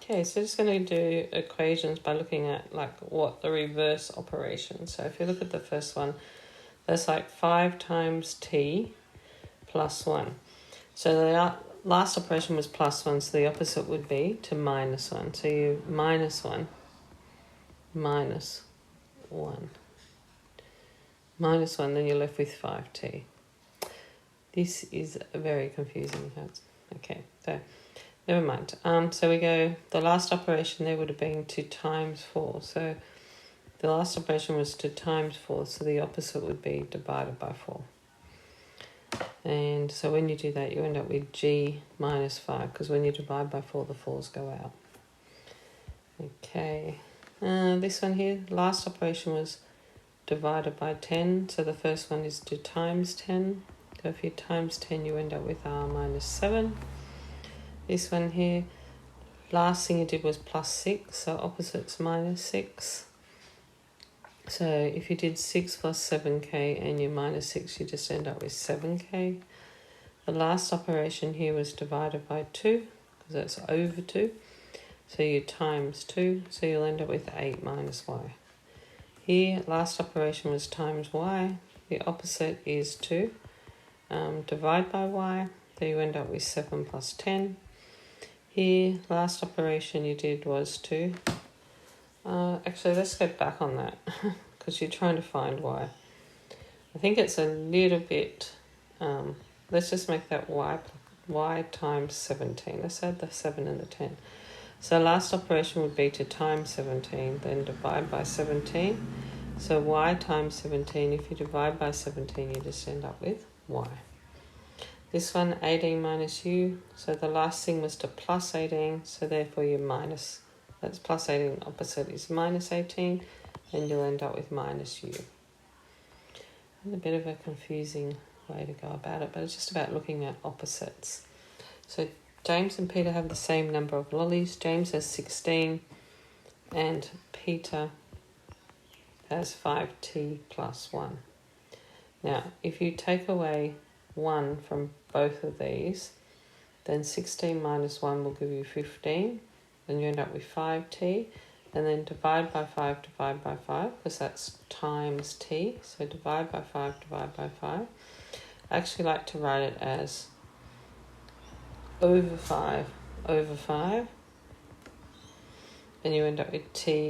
Okay, so just going to do equations by looking at like what the reverse operation. So if you look at the first one, that's like 5 times t plus 1. So the last operation was plus 1, so the opposite would be to minus 1. So you minus 1, minus 1, minus 1, then you're left with 5t. This is very confusing. Okay, so never mind. So we go, the last operation there would have been to times 4. So the last operation was to times 4, so the opposite would be divided by 4. And so when you do that, you end up with g minus 5, because when you divide by 4, the 4s go out. Okay, this one here, last operation was divided by 10, so the first one is to times 10. So if you times 10, you end up with r minus 7. This one here, last thing you did was plus 6, so opposite's minus 6. So if you did 6 plus 7k and you minus 6, you just end up with 7k. The last operation here was divided by 2, because that's over 2. So you times 2, so you'll end up with 8 minus y. Here, last operation was times y. The opposite is 2. Divide by y, so you end up with 7 plus 10. Here, last operation you did was 2. Actually, let's go back on that, because you're trying to find y. I think it's a little bit, let's just make that y times 17. Let's add the 7 and the 10. So last operation would be to times 17, then divide by 17. So y times 17, if you divide by 17, you just end up with y. This one, 18 minus u, so the last thing was to plus 18, so therefore you minus, that's plus 18, opposite is minus 18, and you'll end up with minus u. And a bit of a confusing way to go about it, but it's just about looking at opposites. So James and Peter have the same number of lollies. James has 16 and Peter has 5t plus 1. Now, if you take away 1 from both of these, then 16 minus 1 will give you 15. Then you end up with 5t. And then divide by 5, divide by 5, because that's times t. So divide by 5, divide by 5. I actually like to write it as over 5, and you end up with t